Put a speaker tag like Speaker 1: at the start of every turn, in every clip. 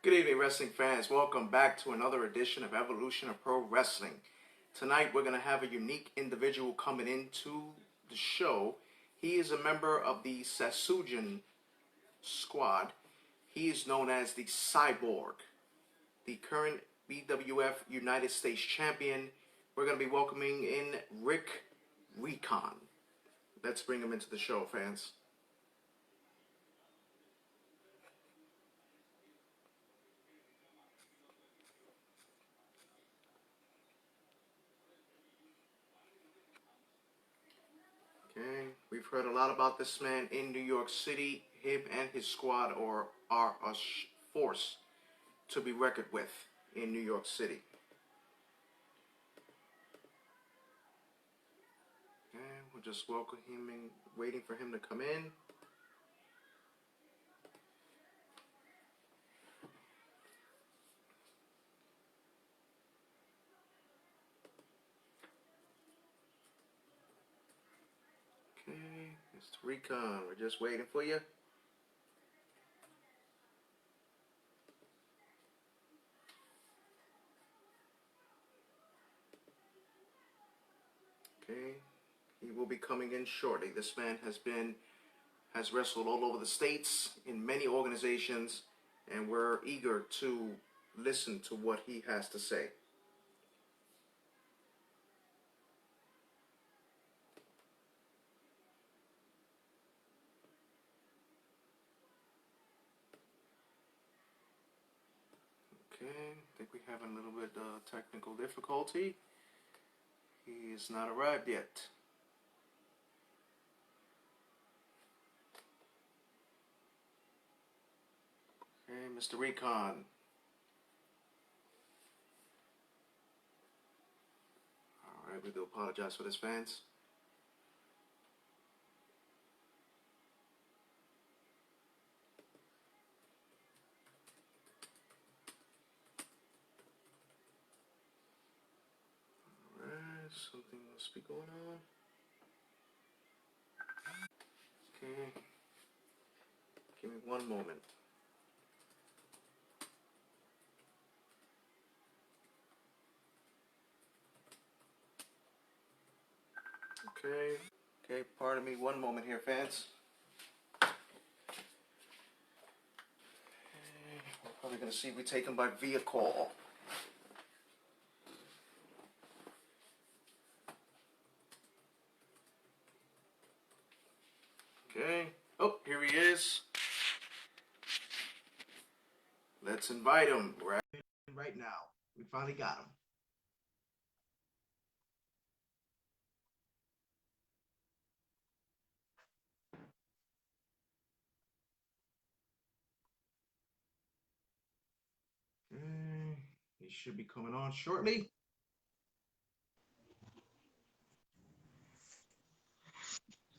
Speaker 1: Good evening, wrestling fans. Welcome back to another edition of Evolution of Pro Wrestling. Tonight, we're going to have a unique individual coming into the show. He is a member of the Satsujin Squad. He is known as the Cyborg, the current BWF United States Champion. We're going to be welcoming in Rick Recon. Let's bring him into the show, fans. Okay, we've heard a lot about this man in New York City. Him and his squad are a force to be reckoned with in New York City. Okay, we're just welcoming, waiting for him to come in. Okay, Mr. Recon, we're just waiting for you. Okay, he will be coming in shortly. This man has wrestled all over the states in many organizations, and we're eager to listen to what he has to say. Okay, I think we have a little bit of technical difficulty. He has not arrived yet. Okay, Mr. Recon. Alright, we do apologize for this, fans. Alright, something must be going on. Okay, give me one moment. Okay, pardon me one moment here, fans. Okay, we're probably going to see if we take him by via call. Okay, oh, here he is. Let's invite him. We're at him right now. We finally got him. Okay, he should be coming on shortly.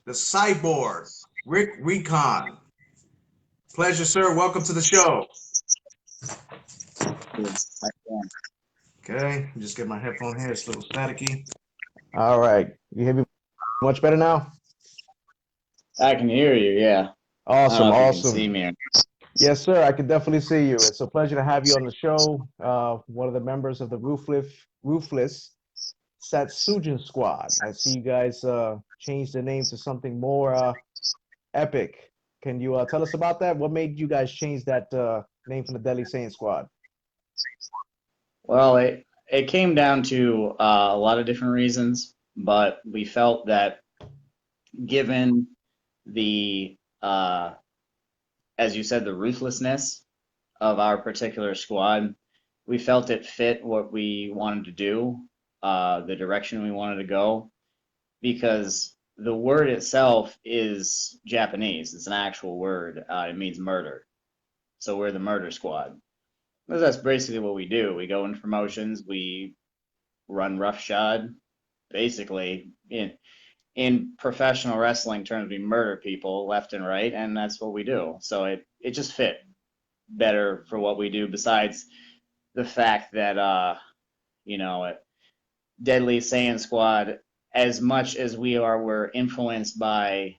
Speaker 1: The Cyborg Rick Recon. Pleasure, sir. Welcome to the show. Okay, just get my headphone here. It's a little staticky. All right. You hear me much better now?
Speaker 2: I can hear you, yeah.
Speaker 1: Awesome,
Speaker 2: I don't know if
Speaker 1: awesome.
Speaker 2: you can see me.
Speaker 1: Yes, sir. I can definitely see you. It's a pleasure to have you on the show. One of the members of the Ruthless Satsujin Squad. I see you guys changed the name to something more epic. Can you tell us about that? What made you guys change that name from the Deadly Satsujin Squad?
Speaker 2: Well, it came down to a lot of different reasons, but we felt that given the, as you said, the ruthlessness of our particular squad, we felt it fit what we wanted to do, the direction we wanted to go, because the word itself is Japanese. It's an actual word. It means murder. So we're the murder squad. That's basically what we do. We go into promotions, we run roughshod, basically in professional wrestling terms, we murder people left and right, and that's what we do. So it just fit better for what we do, besides the fact that Deadly Satsujin Squad, as much as we're influenced by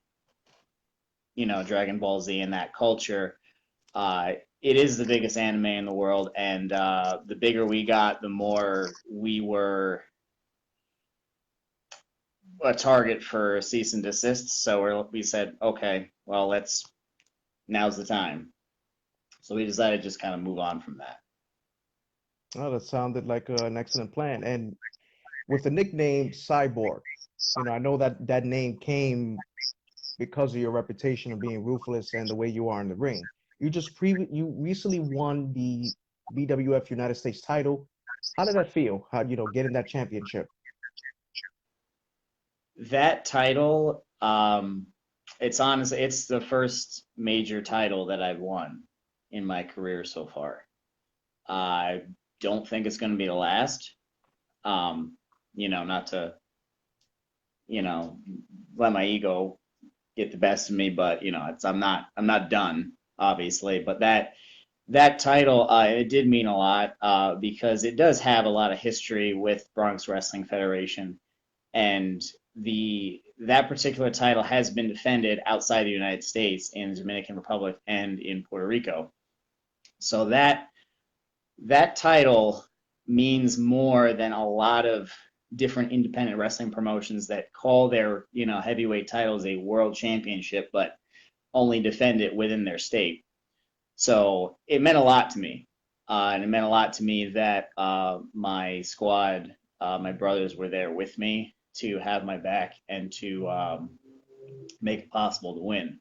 Speaker 2: Dragon Ball Z and that culture, it is the biggest anime in the world, and the bigger we got, the more we were a target for cease and desist. So we said, okay, well, now's the time. So we decided to just kind of move on from that.
Speaker 3: Oh, that sounded like an excellent plan. And with the nickname Cyborg, I know that that name came because of your reputation of being ruthless and the way you are in the ring. You recently won the BWF United States title. How did that feel? How, getting that championship?
Speaker 2: That title, it's the first major title that I've won in my career so far. I don't think it's going to be the last. Not to, you know, let my ego get the best of me, but I'm not done, obviously. But that title, it did mean a lot, because it does have a lot of history with Bronx Wrestling Federation, and that particular title has been defended outside the United States in the Dominican Republic and in Puerto Rico. So that title means more than a lot of different independent wrestling promotions that call their heavyweight titles a world championship, but only defend it within their state. So it meant a lot to me, and it meant a lot to me that my squad, my brothers, were there with me to have my back and to make it possible to win.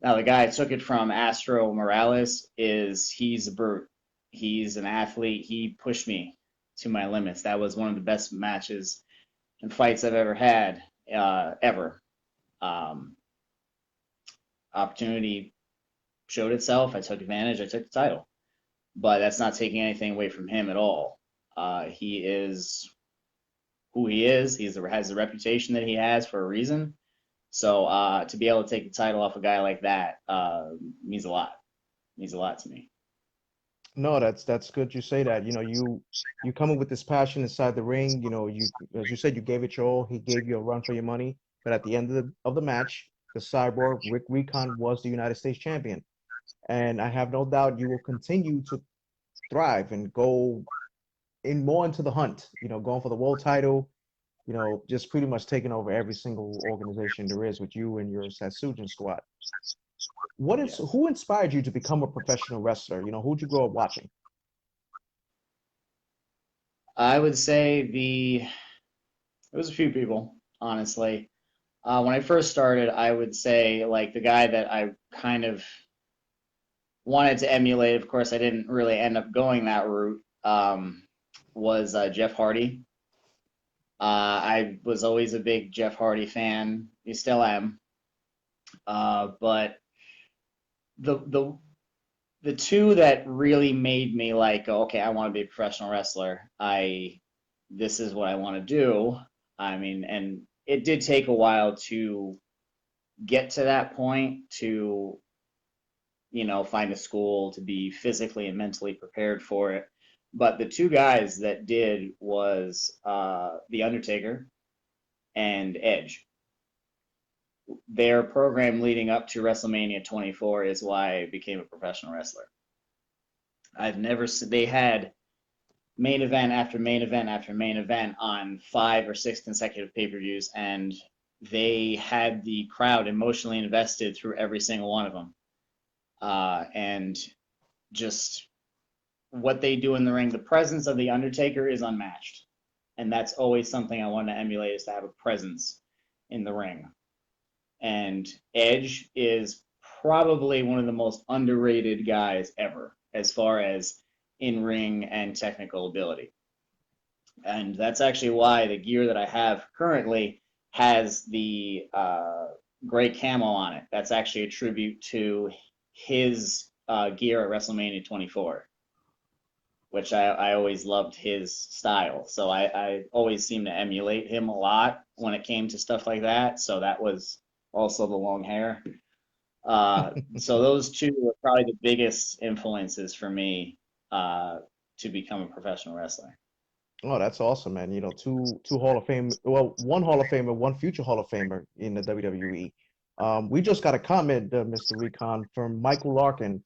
Speaker 2: Now, the guy I took it from, Astro Morales, he's a brute. He's an athlete. He pushed me to my limits. That was one of the best matches and fights I've ever had, ever. Um, Opportunity showed itself. I took advantage. I took the title. But that's not taking anything away from him at all. He is who he is. He has the reputation that he has for a reason. So to be able to take the title off a guy like that means a lot. Means a lot to me.
Speaker 3: No, that's good. You say that. You come in with this passion inside the ring. You as you said, you gave it your all. He gave you a run for your money. But at the end of the match, the Cyborg Rick Recon was the United States champion, and I have no doubt you will continue to thrive and go in more into the hunt. Going for the world title. Just pretty much taking over every single organization there is with you and your Satsujin squad.
Speaker 2: Yes.
Speaker 3: Who inspired you to become a professional wrestler? Who'd you grow up watching?
Speaker 2: I would say it was a few people, honestly. When I first started, I would say like the guy that I kind of wanted to emulate. Of course, I didn't really end up going that route. Was Jeff Hardy. I was always a big Jeff Hardy fan. I still am. But the the two that really made me like, okay, I want to be a professional wrestler. This is what I want to do. I mean, and it did take a while to get to that point, to find a school, to be physically and mentally prepared for it. But the two guys that did was The Undertaker and Edge. Their program leading up to WrestleMania 24 is why I became a professional wrestler. They had main event after main event after main event on 5 or 6 consecutive pay-per-views, and they had the crowd emotionally invested through every single one of them. And just what they do in the ring, the presence of The Undertaker is unmatched. And that's always something I want to emulate, is to have a presence in the ring. And Edge is probably one of the most underrated guys ever as far as in-ring and technical ability. And that's actually why the gear that I have currently has the gray camo on it. That's actually a tribute to his gear at WrestleMania 24, which I always loved his style. So I always seemed to emulate him a lot when it came to stuff like that. So that was also the long hair. So those two were probably the biggest influences for me to become a professional wrestler.
Speaker 3: Oh, that's awesome, man. Two Hall of Fame, well, one Hall of Famer, one future Hall of Famer in the WWE. We just got a comment, Mr. Recon, from Michael Larkin.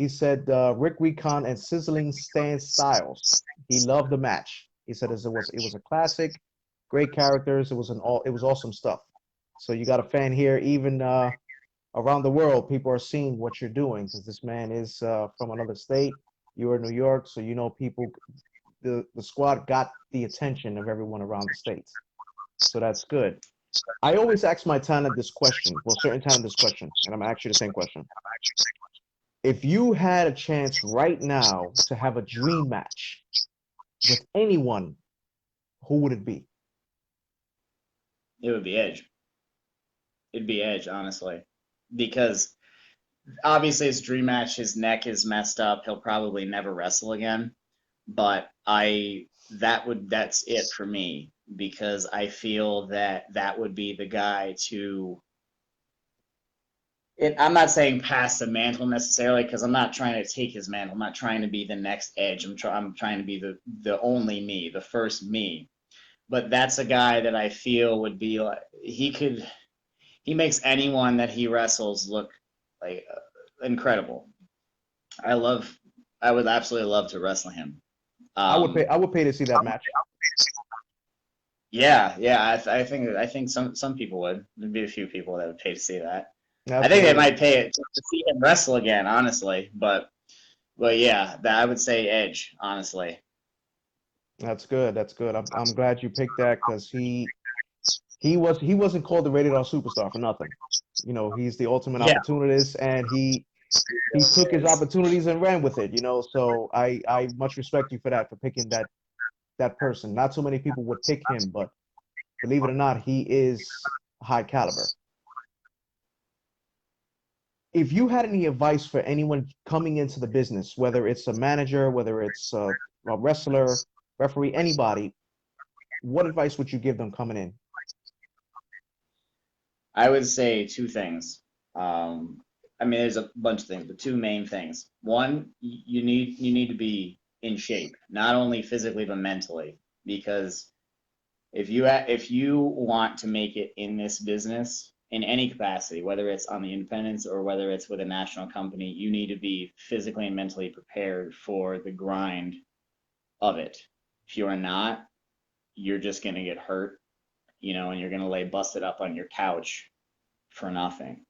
Speaker 3: He said Rick Recon and Sizzling Stan Styles. He loved the match. He said it was a classic, great characters. It was awesome stuff. So you got a fan here, even around the world. People are seeing what you're doing because this man is from another state. You're in New York, so you know people. The squad got the attention of everyone around the states. So that's good. I always ask my talent this question. Well, certain talent this question, and I'm actually the same question. If you had a chance right now to have a dream match with anyone, who would it be?
Speaker 2: It would be Edge. It'd be Edge, honestly, because obviously his dream match, his neck is messed up. He'll probably never wrestle again. But that's it for me because I feel that would be the guy to. I'm not saying pass the mantle necessarily because I'm not trying to take his mantle. I'm not trying to be the next Edge. I'm trying to be the only me, the first me. But that's a guy that I feel would be like he makes anyone that he wrestles look like incredible. I would absolutely love to wrestle him.
Speaker 3: I would pay to see that match.
Speaker 2: Yeah, yeah. I think some people would. There'd be a few people that would pay to see that. I think they
Speaker 3: Absolutely.
Speaker 2: might pay it to see him wrestle again, honestly. But yeah, I would say Edge, honestly.
Speaker 3: That's good. That's good. I'm glad you picked that because he wasn't called the rated R superstar for nothing. You know, he's the ultimate
Speaker 2: Yeah,
Speaker 3: opportunist, and he took his opportunities and ran with it. You know, so I much respect you for that, for picking that person. Not so many people would pick him, but believe it or not, he is high caliber. If you had any advice for anyone coming into the business, whether it's a manager, whether it's a wrestler, referee, anybody, what advice would you give them coming in?
Speaker 2: I would say two things. I mean, there's a bunch of things, but two main things. One, you need to be in shape, not only physically but mentally, because if you want to make it in this business in any capacity, whether it's on the independents or whether it's with a national company, you need to be physically and mentally prepared for the grind of it. If you are not, you're just going to get hurt, and you're going to lay busted up on your couch for nothing.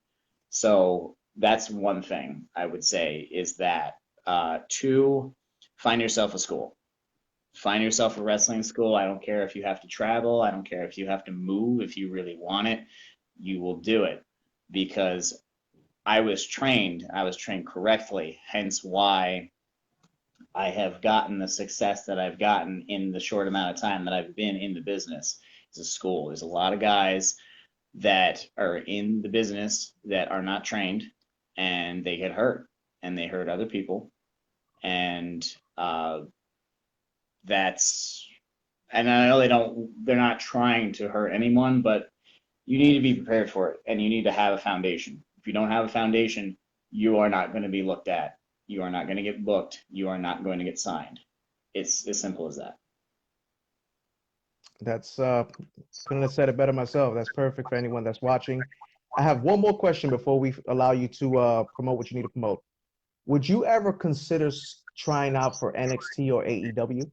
Speaker 2: So that's one thing I would say is that. Two, find yourself a school. Find yourself a wrestling school. I don't care if you have to travel. I don't care if you have to move. If you really want it, you will do it because I was trained correctly, hence why I have gotten the success that I've gotten in the short amount of time that I've been in the business. It's a school. There's a lot of guys that are in the business that are not trained and they get hurt and they hurt other people. And that's, and I know they're not trying to hurt anyone, but you need to be prepared for it and you need to have a foundation. If you don't have a foundation, you are not going to be looked at. You are not going to get booked. You are not going to get signed. It's as simple as that.
Speaker 3: That's couldn't have said it better myself. That's perfect for anyone that's watching. I have one more question before we allow you to promote what you need to promote. Would you ever consider trying out for NXT or AEW?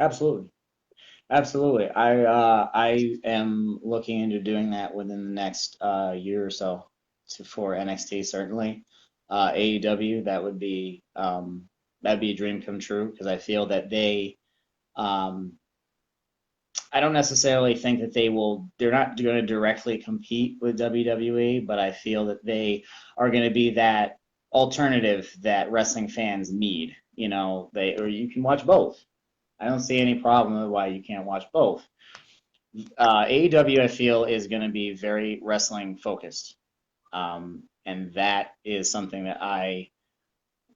Speaker 2: Absolutely. Absolutely. I am looking into doing that within the next year or so for NXT certainly. AEW, that'd be a dream come true because I feel that um, I don't necessarily think that they're not going to directly compete with WWE, but I feel that they are going to be that alternative that wrestling fans need. Or you can watch both. I don't see any problem with why you can't watch both. AEW, I feel, is going to be very wrestling focused. And that is something that I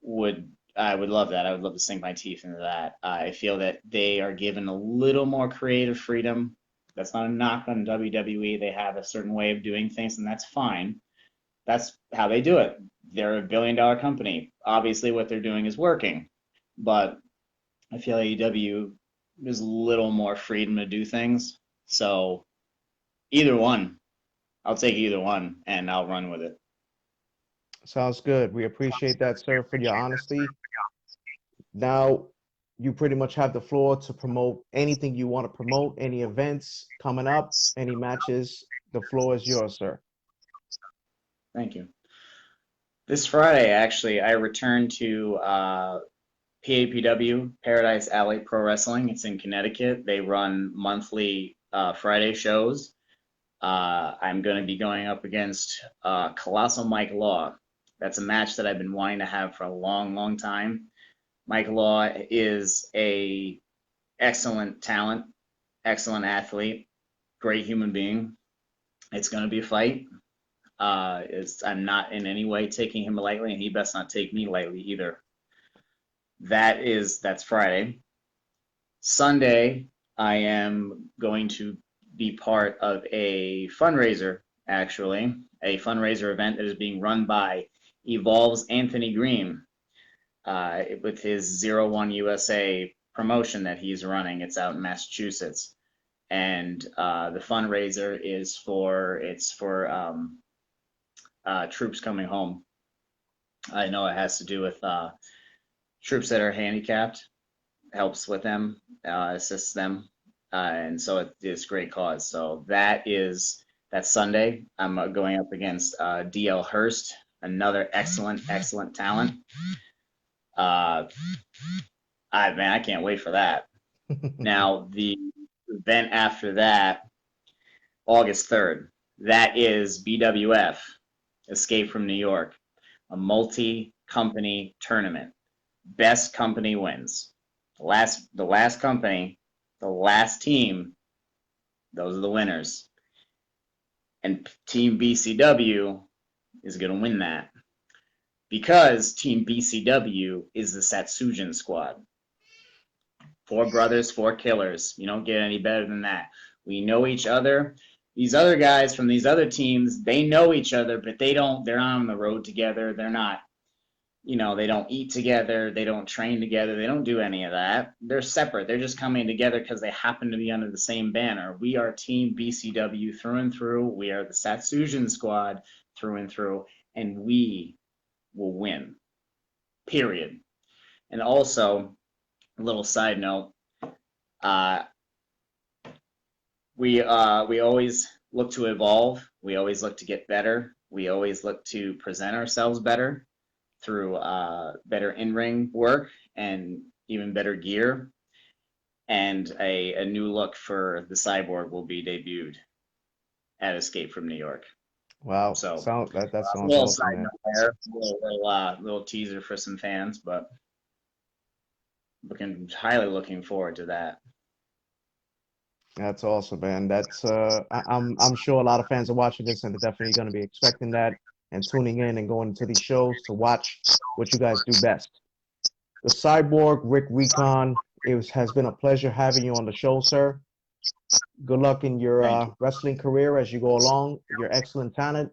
Speaker 2: would love that. I would love to sink my teeth into that. I feel that they are given a little more creative freedom. That's not a knock on WWE. They have a certain way of doing things, and that's fine. That's how they do it. They're a $1 billion company. Obviously, what they're doing is working, but I feel AEW is a little more freedom to do things. So either one, I'll take either one, and I'll run with it.
Speaker 3: Sounds good. We appreciate that, sir, for your honesty. Now, you pretty much have the floor to promote anything you want to promote, any events coming up, any matches. The floor is yours, sir.
Speaker 2: Thank you. This Friday, actually, I returned to PAPW, Paradise Alley Pro Wrestling. It's in Connecticut. They run monthly Friday shows. I'm going to be going up against Colossal Mike Law. That's a match that I've been wanting to have for a long, long time. Mike Law is a excellent talent, excellent athlete, great human being. It's going to be a fight. I'm not in any way taking him lightly, and he best not take me lightly either. That's Friday. Sunday, I am going to be part of a fundraiser, actually, a fundraiser event that is being run by Evolve's Anthony Green with his 01 USA promotion that he's running. It's out in Massachusetts. And the fundraiser is for troops coming home. I know it has to do with troops that are handicapped, helps with them, assists them, and so it is a great cause. So that's Sunday. I'm going up against DL Hurst, another excellent talent. I can't wait for that. Now, the event after that, August 3rd, that is BWF, Escape from New York, a multi-company tournament. Best company wins. The last company, the last team, those are the winners. And Team BCW is going to win that because Team BCW is the Satsujin Squad. 4 brothers, 4 killers. You don't get any better than that. We know each other. These other guys from these other teams, they know each other, but they're not on the road together. They're not, they don't eat together. They don't train together. They don't do any of that. They're separate. They're just coming together because they happen to be under the same banner. We are Team BCW through and through. We are the Satsujin Squad through and through, and we will win, period. And also, a little side note, we always look to evolve. We always look to get better. We always look to present ourselves better through better in-ring work and even better gear. And a new look for the Cyborg will be debuted at Escape from New York.
Speaker 3: Wow.
Speaker 2: So
Speaker 3: that sounds
Speaker 2: little
Speaker 3: awesome,
Speaker 2: side
Speaker 3: man.
Speaker 2: note there, little teaser for some fans, but highly looking forward to that.
Speaker 3: That's awesome, man. I'm sure a lot of fans are watching this and they're definitely going to be expecting that and tuning in and going to these shows to watch what you guys do best. The Cyborg Rick Recon, has been a pleasure having you on the show, sir. Good luck in your wrestling career as you go along. You're excellent talent,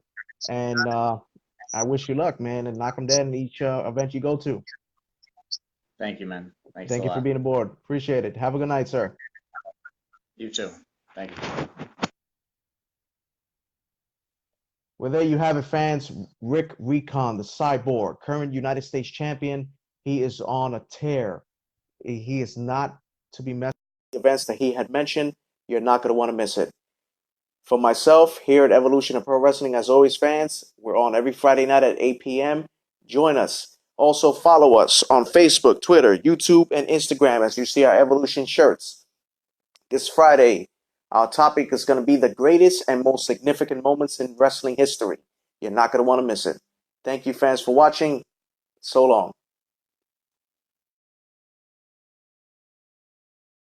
Speaker 3: and I wish you luck, man, and knock them dead in each event you go to.
Speaker 2: Thank you, man. Thanks
Speaker 3: Thank
Speaker 2: a
Speaker 3: you
Speaker 2: lot.
Speaker 3: for being aboard. Appreciate it. Have a good night, sir.
Speaker 2: You too. Thank you.
Speaker 3: Well, there you have it, fans. Rick Recon, the Cyborg, current United States champion. He is on a tear. He is not to be messed with. Events that he had mentioned, you're not going to want to miss it. For myself, here at Evolution of Pro Wrestling, as always, fans, we're on every Friday night at 8 p.m. Join us. Also, follow us on Facebook, Twitter, YouTube, and Instagram as you see our Evolution shirts. This Friday, our topic is going to be the greatest and most significant moments in wrestling history. You're not going to want to miss it. Thank you, fans, for watching. So long.